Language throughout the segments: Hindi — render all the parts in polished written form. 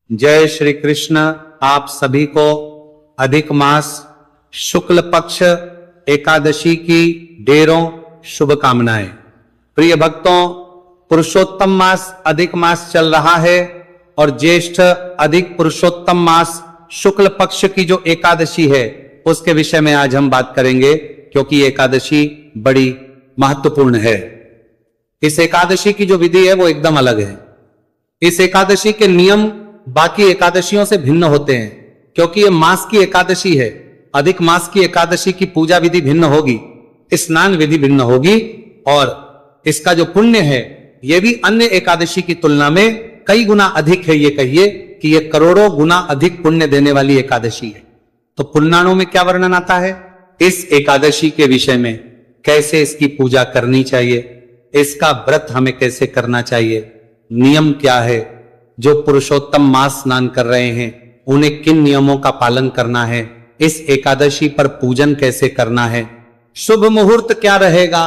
जय श्री कृष्ण। आप सभी को अधिक मास शुक्ल पक्ष एकादशी की ढेरों शुभकामनाएं। प्रिय भक्तों, पुरुषोत्तम मास अधिक मास चल रहा है और ज्येष्ठ अधिक पुरुषोत्तम मास शुक्ल पक्ष की जो एकादशी है उसके विषय में आज हम बात करेंगे, क्योंकि एकादशी बड़ी महत्वपूर्ण है। इस एकादशी की जो विधि है वो एकदम अलग है। इस एकादशी के नियम बाकी एकादशियों से भिन्न होते हैं, क्योंकि ये मास की एकादशी है। अधिक मास की एकादशी की पूजा विधि भिन्न होगी, स्नान विधि भिन्न होगी और इसका जो पुण्य है यह भी अन्य एकादशी की तुलना में कई गुना अधिक है। ये कहिए कि यह करोड़ों गुना अधिक पुण्य देने वाली एकादशी है। तो पुराणों में क्या वर्णन आता है इस एकादशी के विषय में, कैसे इसकी पूजा करनी चाहिए, इसका व्रत हमें कैसे करना चाहिए, नियम क्या है, जो पुरुषोत्तम मास स्नान कर रहे हैं उन्हें किन नियमों का पालन करना है, इस एकादशी पर पूजन कैसे करना है, शुभ मुहूर्त क्या रहेगा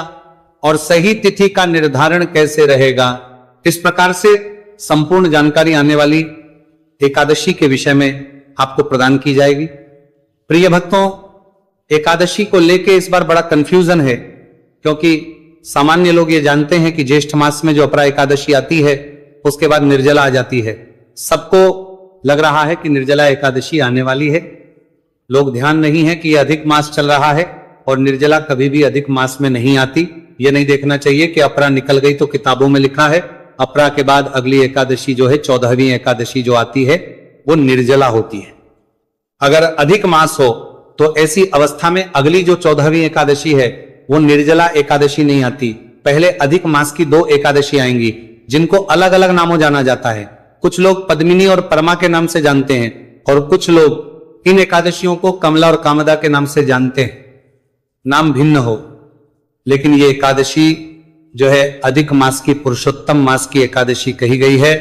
और सही तिथि का निर्धारण कैसे रहेगा, इस प्रकार से संपूर्ण जानकारी आने वाली एकादशी के विषय में आपको प्रदान की जाएगी। प्रिय भक्तों, एकादशी को लेके इस बार बड़ा कंफ्यूजन है, क्योंकि सामान्य लोग ये जानते हैं कि ज्येष्ठ मास में जो अपरा एकादशी आती है उसके बाद निर्जला आ जाती है। सबको लग रहा है कि निर्जला एकादशी आने वाली है। लोग ध्यान नहीं है कि यह अधिक मास चल रहा है और निर्जला कभी भी अधिक मास में नहीं आती। ये नहीं देखना चाहिए कि अपरा निकल गई तो किताबों में लिखा है अपरा के बाद अगली एकादशी जो है 14वीं एकादशी जो आती है वो निर्जला होती है। अगर अधिक मास हो तो ऐसी अवस्था में अगली जो 14वीं एकादशी है वो निर्जला एकादशी नहीं आती। पहले अधिक मास की 2 एकादशी आएंगी जिनको अलग अलग नामों जाना जाता है। कुछ लोग पद्मिनी और परमा के नाम से जानते हैं और कुछ लोग इन एकादशियों को कमला और कामदा के नाम से जानते हैं। नाम भिन्न हो, लेकिन ये एकादशी जो है अधिक मास की पुरुषोत्तम मास की एकादशी कही गई है।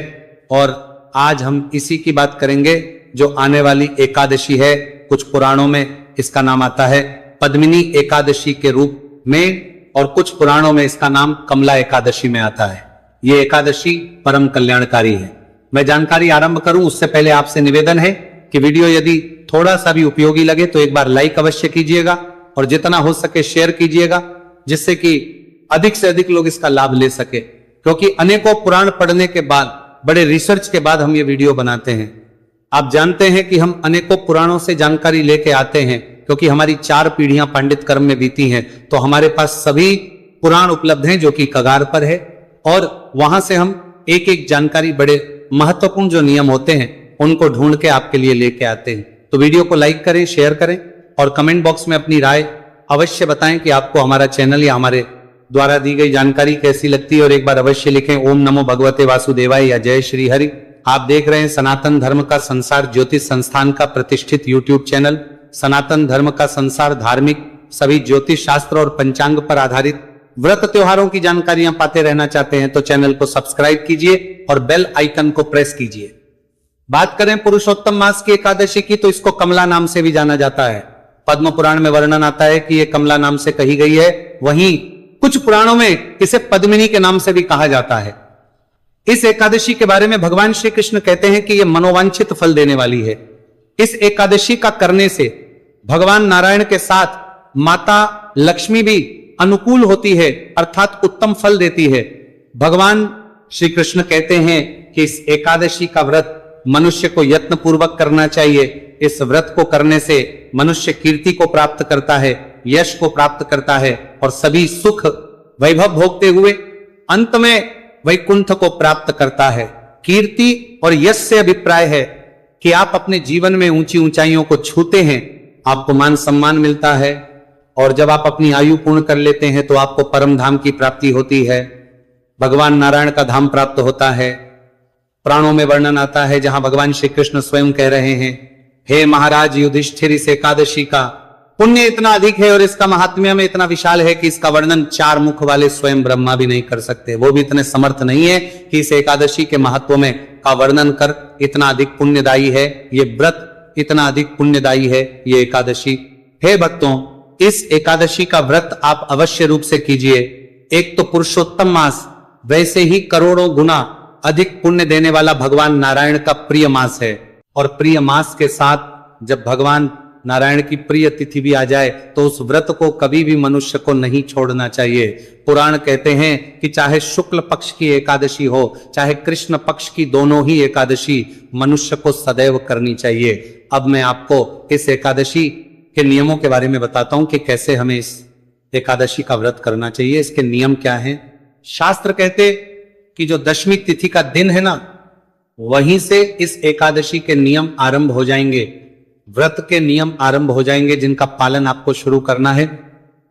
और आज हम इसी की बात करेंगे जो आने वाली एकादशी है। कुछ पुराणों में इसका नाम आता है पद्मिनी एकादशी के रूप में और कुछ पुराणों में इसका नाम कमला एकादशी में आता है। ये एकादशी परम कल्याणकारी है। मैं जानकारी आरंभ करूं उससे पहले आपसे निवेदन है कि वीडियो यदि थोड़ा सा भी उपयोगी लगे तो एक बार लाइक अवश्य कीजिएगा और जितना हो सके शेयर कीजिएगा, जिससे कि अधिक से अधिक लोग इसका लाभ ले सके। क्योंकि अनेकों पुराण पढ़ने के बाद, बड़े रिसर्च के बाद हम ये वीडियो बनाते हैं। आप जानते हैं कि हम अनेकों पुराणों से जानकारी लेके आते हैं, क्योंकि हमारी 4 पीढ़ियां पंडित कर्म में बीती हैं, तो हमारे पास सभी पुराण उपलब्ध हैं जो कि कगार पर है। और वहां से हम एक एक जानकारी, बड़े महत्वपूर्ण जो नियम होते हैं उनको ढूंढ के आपके लिए लेके आते हैं। तो वीडियो को लाइक करें, शेयर करें और कमेंट बॉक्स में अपनी राय अवश्य बताएं कि आपको हमारा चैनल या हमारे द्वारा दी गई जानकारी कैसी लगती है। और एक बार अवश्य लिखें ओम नमो भगवते वासुदेवाय या जय श्री हरि। आप देख रहे हैं सनातन धर्म का संसार ज्योतिष संस्थान का प्रतिष्ठित यूट्यूब चैनल। सनातन धर्म का संसार धार्मिक, सभी ज्योतिष शास्त्र और पंचांग पर आधारित व्रत त्योहारों की जानकारियां पाते रहना चाहते हैं तो चैनल को सब्सक्राइब कीजिए और बेल आइकन को प्रेस कीजिए। बात करें पुरुषोत्तम मास की एकादशी की तो इसको कमला नाम से भी जाना जाता है। पद्म पुराण में वर्णन आता है कि यह कमला नाम से कही गई है। वहीं कुछ पुराणों में इसे पद्मिनी के नाम से भी कहा जाता है। इस एकादशी के बारे में भगवान श्री कृष्ण कहते हैं कि यह मनोवांछित फल देने वाली है। इस एकादशी का करने से भगवान नारायण के साथ माता लक्ष्मी भी अनुकूल होती है, अर्थात उत्तम फल देती है। भगवान श्री कृष्ण कहते हैं कि इस एकादशी का व्रत मनुष्य को यत्न पूर्वक करना चाहिए। इस व्रत को करने से मनुष्य कीर्ति को प्राप्त करता है, यश को प्राप्त करता है और सभी सुख वैभव भोगते हुए अंत में वैकुंठ को प्राप्त करता है। कीर्ति और यश से अभिप्राय है कि आप अपने जीवन में ऊंची ऊंचाइयों को छूते हैं, आपको मान सम्मान मिलता है और जब आप अपनी आयु पूर्ण कर लेते हैं तो आपको परम धाम की प्राप्ति होती है, भगवान नारायण का धाम प्राप्त होता है। पुराणों में वर्णन आता है जहां भगवान श्री कृष्ण स्वयं कह रहे हैं, हे महाराज युधिष्ठिर, इस एकादशी का पुण्य इतना अधिक है और इसका महात्म्य में इतना विशाल है कि इसका वर्णन 4 मुख वाले स्वयं ब्रह्मा भी नहीं कर सकते। वो भी इतने समर्थ नहीं है कि इस एकादशी के महत्व में का वर्णन कर इतना अधिक पुण्यदायी है ये व्रत, इतना अधिक पुण्यदायी है ये एकादशी। हे भक्तों, इस एकादशी का व्रत आप अवश्य रूप से कीजिए। एक तो पुरुषोत्तम मास, वैसे ही करोड़ों गुना अधिक पुण्य देने वाला भगवान नारायण का प्रिय मास है। और प्रिय मास के साथ जब भगवान नारायण की प्रिय तिथि भी आ जाए तो उस व्रत को कभी भी मनुष्य को नहीं छोड़ना चाहिए। पुराण कहते हैं कि चाहे शुक्ल पक्ष की एकादशी हो चाहे कृष्ण पक्ष की, दोनों ही एकादशी मनुष्य को सदैव करनी चाहिए। अब मैं आपको इस एकादशी के नियमों के बारे में बताता हूं कि कैसे हमें इस एकादशी का व्रत करना चाहिए, इसके नियम क्या हैं। शास्त्र कहते कि जो दशमी तिथि का दिन है ना, वहीं से इस एकादशी के नियम आरंभ हो जाएंगे, व्रत के नियम आरंभ हो जाएंगे जिनका पालन आपको शुरू करना है।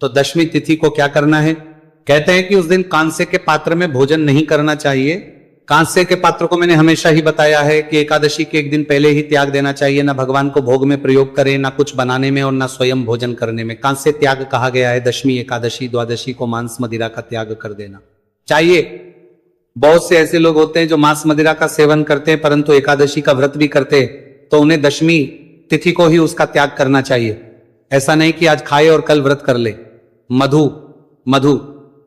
तो दशमी तिथि को क्या करना है, कहते हैं कि उस दिन कांसे के पात्र में भोजन नहीं करना चाहिए। कांसे के पात्र को मैंने हमेशा ही बताया है कि एकादशी के एक दिन पहले ही त्याग देना चाहिए। ना भगवान को भोग में प्रयोग करें, ना कुछ बनाने में और ना स्वयं भोजन करने में। कांसे त्याग कहा गया है। दशमी, एकादशी, द्वादशी को मांस मदिरा का त्याग कर देना चाहिए। बहुत से ऐसे लोग होते हैं जो मांस मदिरा का सेवन करते हैं परंतु एकादशी का व्रत भी करते हैं, तो उन्हें दशमी तिथि को ही उसका त्याग करना चाहिए। ऐसा नहीं कि आज खाए और कल व्रत कर ले। मधु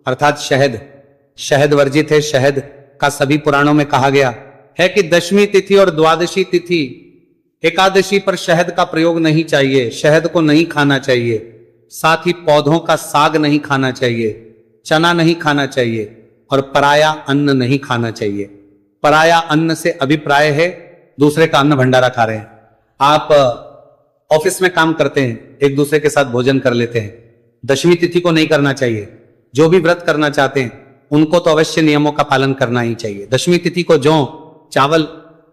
अर्थात शहद, शहद वर्जित है। शहद का सभी पुराणों में कहा गया है कि दशमी तिथि और द्वादशी तिथि एकादशी पर शहद का प्रयोग नहीं चाहिए, शहद को नहीं खाना चाहिए। साथ ही पौधों का साग नहीं खाना चाहिए, चना नहीं खाना चाहिए और पराया अन्न नहीं खाना चाहिए। पराया अन्न से अभिप्राय है दूसरे का अन्न भंडारा खा रहे हैं। आप ऑफिस में काम करते हैं, एक दूसरे के साथ भोजन कर लेते हैं, दशमी तिथि को नहीं करना चाहिए। जो भी व्रत करना चाहते हैं उनको तो अवश्य नियमों का पालन करना ही चाहिए। दशमी तिथि को जौ, चावल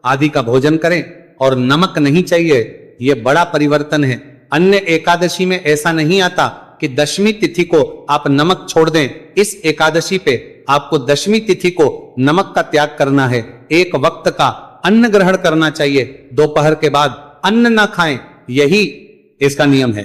आदि का भोजन करें और नमक नहीं चाहिए, यह बड़ा परिवर्तन है। अन्य एकादशी में ऐसा नहीं आता कि दशमी तिथि को आप नमक छोड़ दें। इस एकादशी पे आपको दशमी तिथि को नमक का त्याग करना है। एक वक्त का अन्न ग्रहण करना चाहिए, दोपहर के बाद अन्न ना खाएं, यही इसका नियम है।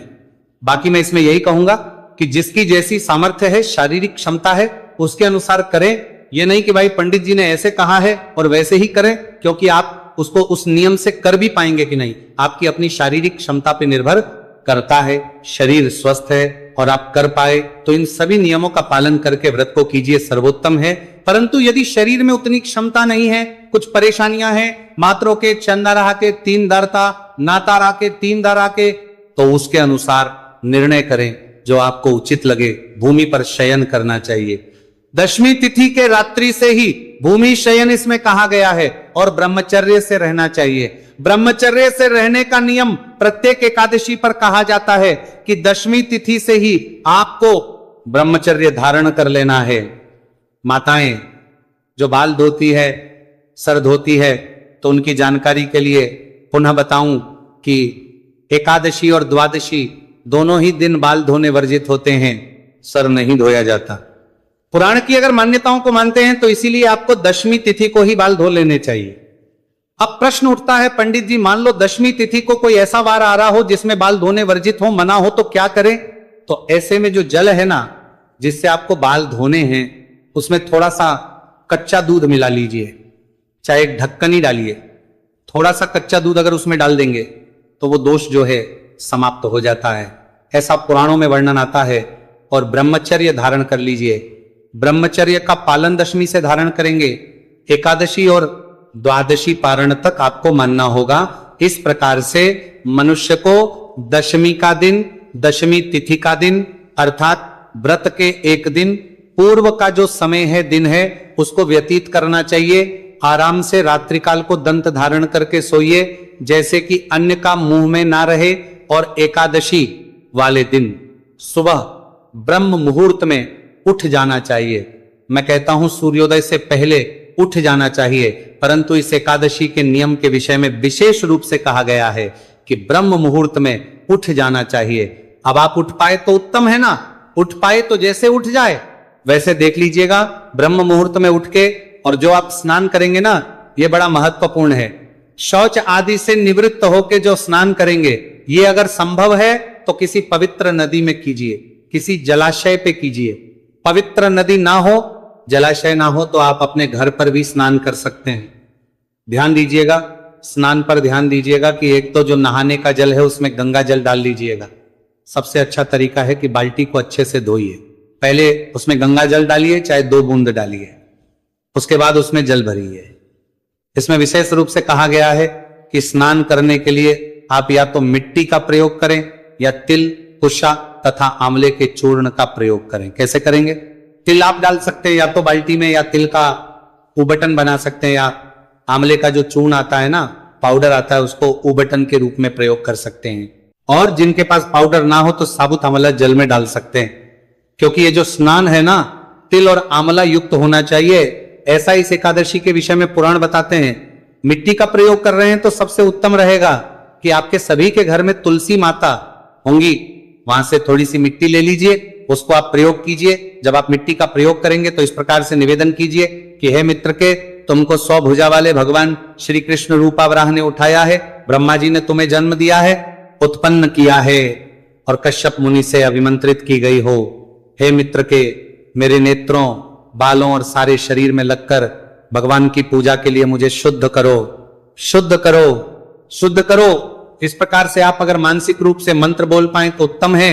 बाकी मैं इसमें यही कहूंगा कि जिसकी जैसी सामर्थ्य है, शारीरिक क्षमता है, उसके अनुसार करें। यह नहीं कि भाई पंडित जी ने ऐसे कहा है और वैसे ही करें, क्योंकि आप उसको उस नियम से कर भी पाएंगे कि नहीं, आपकी अपनी शारीरिक क्षमता पर निर्भर करता है। शरीर स्वस्थ है और आप कर पाए तो इन सभी नियमों का पालन करके व्रत को कीजिए, सर्वोत्तम है। परंतु यदि शरीर में उतनी क्षमता नहीं है, कुछ परेशानियां हैं, मात्रों के, चंदा रहा के, तीन दारता, नाता रहा के, तीन दारा के, तो उसके अनुसार निर्णय करें जो आपको उचित लगे। भूमि पर शयन करना चाहिए। दशमी तिथि के रात्रि से ही भूमि शयन इसमें कहा गया है और ब्रह्मचर्य से रहना चाहिए। ब्रह्मचर्य से रहने का नियम प्रत्येक एकादशी पर कहा जाता है कि दशमी तिथि से ही आपको ब्रह्मचर्य धारण कर लेना है। माताएं जो बाल धोती है, सर धोती है, तो उनकी जानकारी के लिए पुनः बताऊं कि एकादशी और द्वादशी दोनों ही दिन बाल धोने वर्जित होते हैं, सर नहीं धोया जाता। पुराण की अगर मान्यताओं को मानते हैं तो इसीलिए आपको दशमी तिथि को ही बाल धो लेने चाहिए। अब प्रश्न उठता है, पंडित जी मान लो दशमी तिथि को कोई ऐसा वार आ रहा हो जिसमें बाल धोने वर्जित हो, मना हो, तो क्या करें? तो ऐसे में जो जल है ना जिससे आपको बाल धोने हैं, उसमें थोड़ा सा कच्चा दूध मिला लीजिए, चाहे एक ढक्कन ही डालिए। थोड़ा सा कच्चा दूध अगर उसमें डाल देंगे तो वो दोष जो है समाप्त हो जाता है, ऐसा पुराणों में वर्णन आता है। और ब्रह्मचर्य धारण कर लीजिए। ब्रह्मचर्य का पालन दशमी से धारण करेंगे, एकादशी और द्वादशी पारण तक आपको मानना होगा। इस प्रकार से मनुष्य को दशमी का दिन, दशमी तिथि का दिन अर्थात व्रत के एक दिन पूर्व का जो समय है, दिन है, उसको व्यतीत करना चाहिए। आराम से रात्रिकाल को दंत धारण करके सोइए, जैसे कि अन्य का मुंह में ना रहे। और एकादशी वाले दिन सुबह ब्रह्म मुहूर्त में उठ जाना चाहिए। मैं कहता हूं सूर्योदय से पहले उठ जाना चाहिए, परंतु इस एकादशी के नियम के विषय में विशेष रूप से कहा गया है कि ब्रह्म मुहूर्त में उठ जाना चाहिए। अब आप उठ पाए तो उत्तम है ना, उठ पाए तो जैसे उठ जाए वैसे देख लीजिएगा ब्रह्म मुहूर्त में उठ के। और जो आप स्नान करेंगे ना, यह बड़ा महत्वपूर्ण है। शौच आदि से निवृत्त होकर जो स्नान करेंगे, ये अगर संभव है तो किसी पवित्र नदी में कीजिए, किसी जलाशय पे कीजिए। पवित्र नदी ना हो, जलाशय ना हो, तो आप अपने घर पर भी स्नान कर सकते हैं। ध्यान दीजिएगा, स्नान पर ध्यान दीजिएगा कि एक तो जो नहाने का जल है उसमें गंगा जल डाल लीजिएगा। सबसे अच्छा तरीका है कि बाल्टी को अच्छे से धोइए, पहले उसमें गंगा जल डालिए, चाहे 2 बूंद डालिए, उसके बाद उसमें जल भरिए। इसमें विशेष रूप से कहा गया है कि स्नान करने के लिए आप या तो मिट्टी का प्रयोग करें या तिल, कुशा तथा आंवले के चूर्ण का प्रयोग करें। कैसे करेंगे? तिल आप डाल सकते हैं या तो बाल्टी में, या तिल का उबटन बना सकते हैं, या आंवले का जो चूर्ण आता है ना, पाउडर आता है, उसको उबटन के रूप में प्रयोग कर सकते हैं। और जिनके पास पाउडर ना हो तो साबुत आंवला जल में डाल सकते हैं, क्योंकि ये जो स्नान है ना, तिल और आंवला युक्त होना चाहिए। ऐसा इस एकादशी के विषय में पुराण बताते हैं। मिट्टी का प्रयोग कर रहे हैं तो सबसे उत्तम रहेगा कि आपके सभी के घर में तुलसी माता होंगी, वहां से थोड़ी सी मिट्टी ले लीजिए, उसको आप प्रयोग कीजिए। जब आप मिट्टी का प्रयोग करेंगे तो इस प्रकार से निवेदन कीजिए कि हे मित्र के, तुमको 100 भुजा वाले भगवान श्री कृष्ण रूपावराह ने उठाया है, ब्रह्मा जी ने तुम्हें जन्म दिया है, उत्पन्न किया है और कश्यप मुनि से अभिमंत्रित की गई हो। हे मित्र के, मेरे नेत्रों, बालों और सारे शरीर में लगकर भगवान की पूजा के लिए मुझे शुद्ध करो, शुद्ध करो, शुद्ध करो। इस प्रकार से आप अगर मानसिक रूप से मंत्र बोल पाए तो उत्तम है।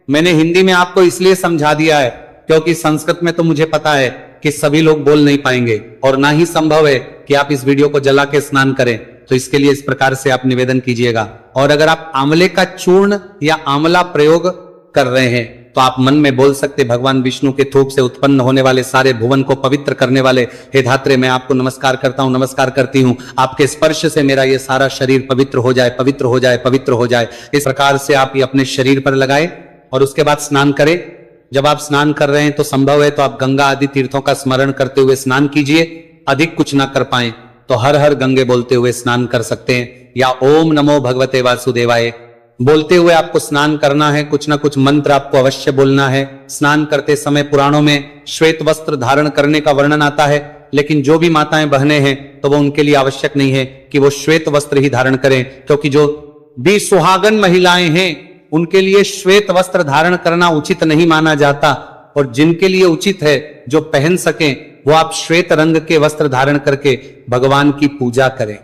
मैंने हिंदी में आपको इसलिए समझा दिया है क्योंकि संस्कृत में तो मुझे पता है कि सभी लोग बोल नहीं पाएंगे और ना ही संभव है कि आप इस वीडियो को जला के स्नान करें। तो इसके लिए इस प्रकार से आप निवेदन कीजिएगा। और अगर आप आंवले का चूर्ण या आंवला प्रयोग कर रहे हैं तो आप मन में बोल सकते, भगवान विष्णु के थूक से उत्पन्न होने वाले सारे भुवन को पवित्र करने वाले हे धात्रे, मैं आपको नमस्कार करता हूं, नमस्कार करती हूं। आपके स्पर्श से मेरा ये सारा शरीर पवित्र हो जाए, पवित्र हो जाए, पवित्र हो जाए। इस प्रकार से आप ये अपने शरीर पर लगाए और उसके बाद स्नान करें। जब आप स्नान कर रहे हैं तो संभव है तो आप गंगा आदि तीर्थों का स्मरण करते हुए स्नान कीजिए। अधिक कुछ ना कर पाए तो हर हर गंगे बोलते हुए स्नान कर सकते हैं, या ओम नमो भगवते वासुदेवाय बोलते हुए आपको स्नान करना है। कुछ ना कुछ मंत्र आपको अवश्य बोलना है। स्नान करते समय पुराणों में श्वेत वस्त्र धारण करने का वर्णन आता है, लेकिन जो भी माताएं बहनें हैं तो वो उनके लिए आवश्यक नहीं है कि वो श्वेत वस्त्र ही धारण करें, क्योंकि जो भी सुहागन महिलाएं हैं उनके लिए श्वेत वस्त्र धारण करना उचित नहीं माना जाता। और जिनके लिए उचित है, जो पहन सकें, वो आप श्वेत रंग के वस्त्र धारण करके भगवान की पूजा करें।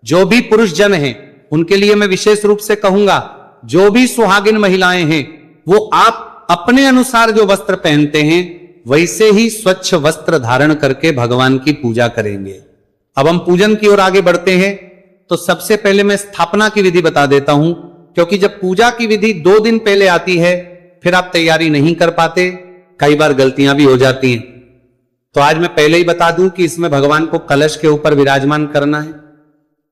जो भी पुरुष जन हैं उनके लिए मैं विशेष रूप से कहूंगा, जो भी सुहागिन महिलाएं हैं वो आप अपने अनुसार जो वस्त्र पहनते हैं वैसे ही स्वच्छ वस्त्र धारण करके भगवान की पूजा करेंगे। अब हम पूजन की ओर आगे बढ़ते हैं तो सबसे पहले मैं स्थापना की विधि बता देता हूं, क्योंकि जब पूजा की विधि 2 दिन पहले आती है फिर आप तैयारी नहीं कर पाते, कई बार गलतियां भी हो जाती हैं। तो आज मैं पहले ही बता दूं कि इसमें भगवान को कलश के ऊपर विराजमान करना है।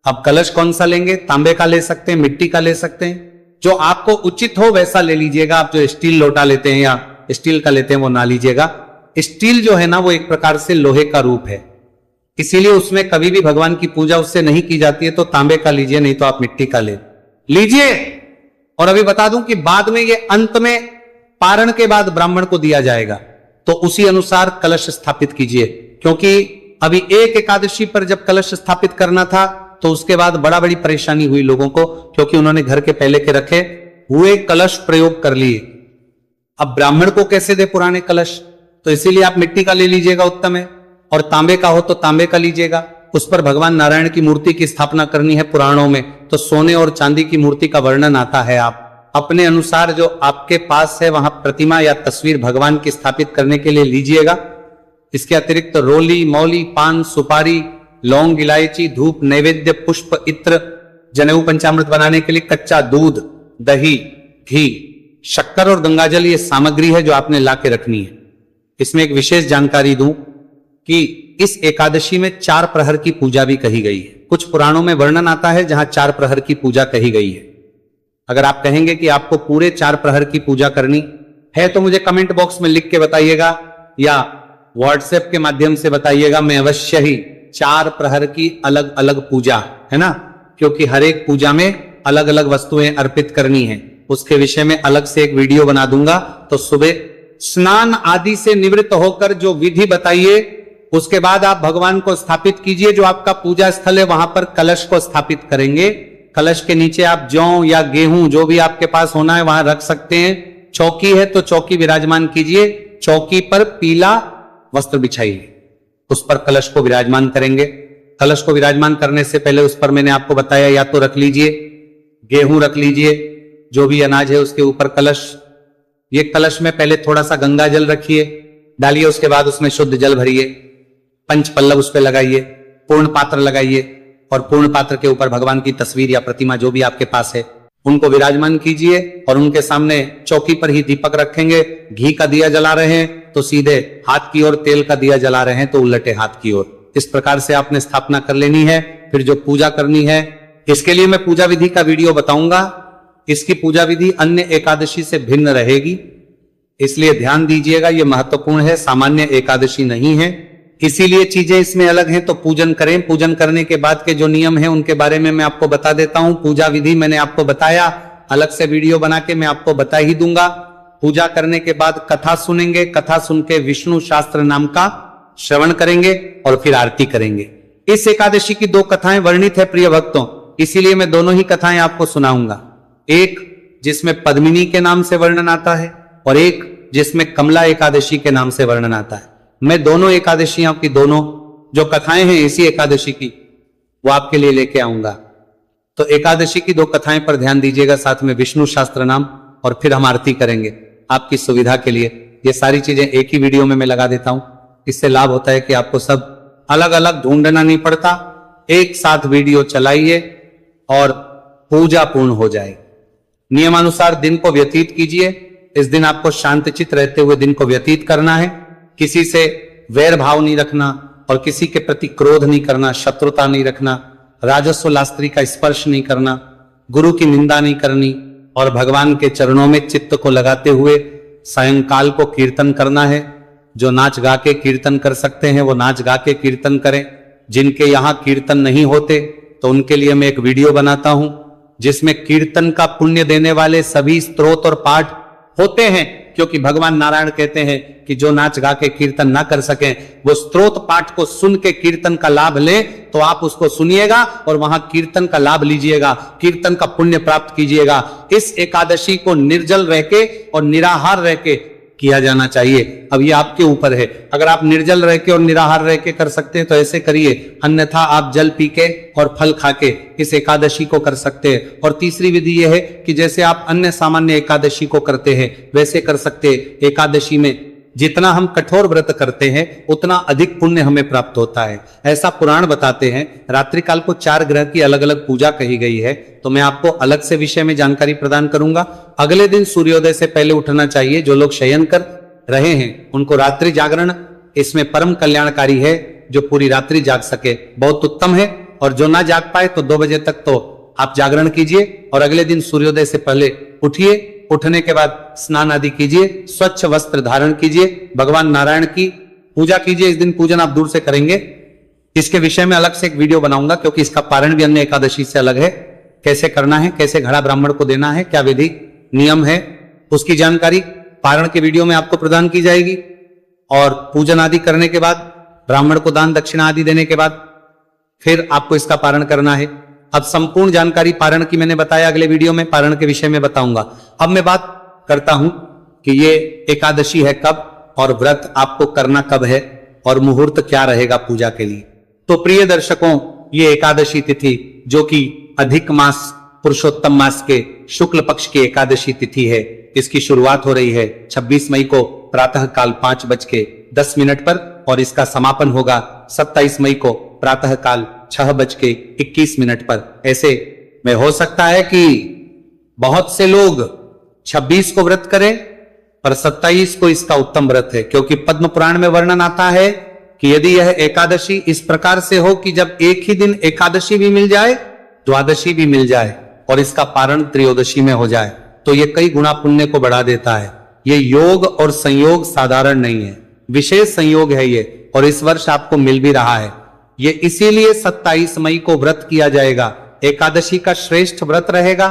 अब कलश कौन सा लेंगे? तांबे का ले सकते हैं, मिट्टी का ले सकते हैं, जो आपको उचित हो वैसा ले लीजिएगा। आप जो स्टील लोटा लेते हैं या स्टील का लेते हैं वो ना लीजिएगा। स्टील जो है ना वो एक प्रकार से लोहे का रूप है, इसीलिए उसमें कभी भी भगवान की पूजा उससे नहीं की जाती है। तो तांबे का लीजिए, नहीं तो आप मिट्टी का ले लीजिए। और अभी बता दूं कि बाद में ये अंत में पारण के बाद ब्राह्मण को दिया जाएगा, तो उसी अनुसार कलश स्थापित कीजिए। क्योंकि अभी एक एकादशी पर जब कलश स्थापित करना था तो उसके बाद बड़ी परेशानी हुई लोगों को, क्योंकि उन्होंने घर के पहले के रखे हुए कलश प्रयोग कर लिए। अब ब्राह्मण को कैसे दे पुराने कलश? तो इसीलिए आप मिट्टी का ले लीजिएगा, उत्तम है। और तांबे का हो तो तांबे का लीजिएगा। उस पर भगवान नारायण की मूर्ति की स्थापना करनी है पुराणों में, तो सोने और चांदी की मूर्ति का वर्णन आता है। आप अपने अनुसार जो आपके पास है वहां प्रतिमा या तस्वीर भगवान की स्थापित करने के लिए लीजिएगा। इसके अतिरिक्त रोली, मौली, पान, सुपारी, लौंग, इलायची, धूप, नैवेद्य, पुष्प, इत्र, जनेऊ पंचामृत बनाने के लिए कच्चा दूध, दही, घी, शक्कर और गंगाजल ये सामग्री है जो आपने लाके रखनी है। इसमें एक विशेष जानकारी दूं कि इस एकादशी में 4 प्रहर की पूजा भी कही गई है। कुछ पुराणों में वर्णन आता है जहां 4 प्रहर की पूजा कही गई है। अगर आप कहेंगे कि आपको पूरे 4 प्रहर की पूजा करनी है तो मुझे कमेंट बॉक्स में लिख के बताइएगा या व्हाट्सएप के माध्यम से बताइएगा। मैं अवश्य ही 4 प्रहर की अलग अलग पूजा, है ना, क्योंकि हर एक पूजा में अलग अलग वस्तुएं अर्पित करनी है, उसके विषय में अलग से एक वीडियो बना दूंगा। तो सुबह स्नान आदि से निवृत्त होकर जो विधि बताइए, उसके बाद आप भगवान को स्थापित कीजिए। जो आपका पूजा स्थल है वहां पर कलश को स्थापित करेंगे। कलश के नीचे आप जौ या गेहूं जो भी आपके पास होना है वहां रख सकते हैं। चौकी है तो चौकी विराजमान कीजिए। चौकी पर पीला वस्त्र बिछाइए, उस पर कलश को विराजमान करेंगे। कलश को विराजमान करने से पहले उस पर मैंने आपको बताया, या तो रख लीजिए गेहूं, रख लीजिए जो भी अनाज है उसके ऊपर कलश। ये कलश में पहले थोड़ा सा गंगा जल रखिए, डालिए, उसके बाद उसमें शुद्ध जल भरिए, पंच पल्लव उस पर लगाइए। पूर्ण पात्र लगाइए और पूर्ण पात्र के ऊपर भगवान की तस्वीर या प्रतिमा जो भी आपके पास है उनको विराजमान कीजिए और उनके सामने चौकी पर ही दीपक रखेंगे। घी का दिया जला रहे हैं तो सीधे हाथ की ओर, तेल का दिया जला रहे हैं तो उल्टे हाथ की ओर। इस प्रकार से आपने स्थापना कर लेनी है। फिर जो पूजा करनी है, इसके लिए मैं पूजा विधि का वीडियो बताऊंगा। इसकी पूजा विधि अन्य एकादशी से भिन्न रहेगी, इसलिए ध्यान दीजिएगा, यह महत्वपूर्ण है, सामान्य एकादशी नहीं है, इसीलिए चीजें इसमें अलग हैं। तो पूजन करें। पूजन करने के बाद के जो नियम हैं उनके बारे में मैं आपको बता देता हूं। पूजा विधि मैंने आपको बताया, अलग से वीडियो बना के मैं आपको बता ही दूंगा। पूजा करने के बाद कथा सुनेंगे, कथा सुन के विष्णु शास्त्र नाम का श्रवण करेंगे और फिर आरती करेंगे। इस एकादशी की 2 कथाएं वर्णित है प्रिय भक्तों, इसीलिए मैं दोनों ही कथाएं आपको सुनाऊंगा। एक जिसमें पद्मिनी के नाम से वर्णन आता है और एक जिसमें कमला एकादशी के नाम से वर्णन आता है। मैं दोनों एकादशियों की, दोनों जो कथाएं हैं इसी एकादशी की, वो आपके लिए लेके आऊंगा। तो एकादशी की 2 कथाएं पर ध्यान दीजिएगा, साथ में विष्णु शास्त्र नाम, और फिर हम आरती करेंगे आपकी सुविधा के लिए। ये सारी चीजें एक ही वीडियो में मैं लगा देता हूं। इससे लाभ होता है कि आपको सब अलग अलग ढूंढना नहीं पड़ता, एक साथ वीडियो चलाइए और पूजा पूर्ण हो जाए। नियमानुसार दिन को व्यतीत कीजिए। इस दिन आपको शांतचित्त रहते हुए दिन को व्यतीत करना है। किसी से वैर भाव नहीं रखना और किसी के प्रति क्रोध नहीं करना, शत्रुता नहीं रखना, राजस्व लास्त्री का स्पर्श नहीं करना, गुरु की निंदा नहीं करनी और भगवान के चरणों में चित्त को लगाते हुए सायंकाल को कीर्तन करना है। जो नाच गा के कीर्तन कर सकते हैं वो नाच गा के कीर्तन करें। जिनके यहाँ कीर्तन नहीं होते तो उनके लिए मैं एक वीडियो बनाता हूं जिसमें कीर्तन का पुण्य देने वाले सभी स्तोत्र और पाठ होते हैं, क्योंकि भगवान नारायण कहते हैं कि जो नाच गा के कीर्तन ना कर सके वो स्तोत्र पाठ को सुन के कीर्तन का लाभ ले, तो आप उसको सुनिएगा और वहां कीर्तन का लाभ लीजिएगा, कीर्तन का पुण्य प्राप्त कीजिएगा। इस एकादशी को निर्जल रह के और निराहार रह के किया जाना चाहिए। अब ये आपके ऊपर है, अगर आप निर्जल रह के और निराहार रह के कर सकते हैं तो ऐसे करिए, अन्यथा आप जल पी के और फल खा के इस एकादशी को कर सकते हैं। और तीसरी विधि यह है कि जैसे आप अन्य सामान्य एकादशी को करते हैं वैसे कर सकते हैं। एकादशी में जितना हम कठोर व्रत करते हैं उतना अधिक पुण्य हमें प्राप्त होता है, ऐसा पुराण बताते हैं। रात्रिकाल को 4 ग्रह की अलग अलग पूजा कही गई है, तो मैं आपको अलग से विषय में जानकारी प्रदान करूंगा। अगले दिन सूर्योदय से पहले उठना चाहिए। जो लोग शयन कर रहे हैं उनको रात्रि जागरण इसमें परम कल्याणकारी है। जो पूरी रात्रि जाग सके बहुत उत्तम है, और जो ना जाग पाए तो 2 बजे तक तो आप जागरण कीजिए और अगले दिन सूर्योदय से पहले उठिए। उठने के बाद स्नान आदि कीजिए, स्वच्छ वस्त्र धारण कीजिए, भगवान नारायण की पूजा कीजिए। इस दिन पूजन आप दूर से करेंगे, इसके विषय में अलग से एक वीडियो बनाऊंगा, क्योंकि इसका पारण भी अन्य एकादशी से अलग है। कैसे करना है, कैसे घड़ा ब्राह्मण को देना है, क्या विधि नियम है, उसकी जानकारी पारण के वीडियो में आपको प्रदान की जाएगी। और पूजन आदि करने के बाद, ब्राह्मण को दान दक्षिणा आदि देने के बाद फिर आपको इसका पारण करना है। अब संपूर्ण जानकारी पारण की मैंने बताया, अगले वीडियो में पारण के विषय में बताऊंगा। अब मैं बात करता हूं कि ये एकादशी है कब और व्रत आपको करना कब है और मुहूर्त क्या रहेगा पूजा के लिए। तो प्रिय दर्शकों, ये एकादशी तिथि जो कि अधिक मास पुरुषोत्तम मास के शुक्ल पक्ष की एकादशी तिथि है, इसकी शुरुआत हो रही है 26 मई को प्रातः काल 5:10 पर और इसका समापन होगा 27 मई को प्रातः काल 6:21 पर। ऐसे में हो सकता है कि बहुत से लोग 26 को व्रत करें पर 27 को इसका उत्तम व्रत है, क्योंकि पद्म पुराण में वर्णन आता है कि यदि यह एकादशी इस प्रकार से हो कि जब एक ही दिन एकादशी भी मिल जाए, द्वादशी भी मिल जाए और इसका पारण त्रयोदशी में हो जाए, तो यह कई गुना पुण्य को बढ़ा देता है। यह योग और संयोग साधारण नहीं है, विशेष संयोग है ये, और इस वर्ष आपको मिल भी रहा है। ये इसीलिए 27 मई को व्रत किया जाएगा। एकादशी का श्रेष्ठ व्रत रहेगा।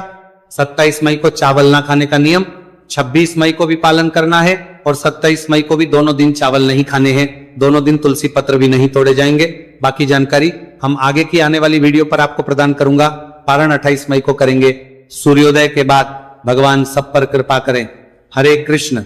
27 मई को चावल ना खाने का नियम, 26 मई को भी पालन करना है और 27 मई को भी दोनों दिन चावल नहीं खाने हैं, दोनों दिन तुलसी पत्र भी नहीं तोड़े जाएंगे। बाकी जानकारी हम आगे की आने वाली वीडियो पर आपको प्रदान करूंगा। पारण 28 मई को करेंगे। सूर्योदय के बाद भगवान सब पर कृपा करें। हरे कृष्ण।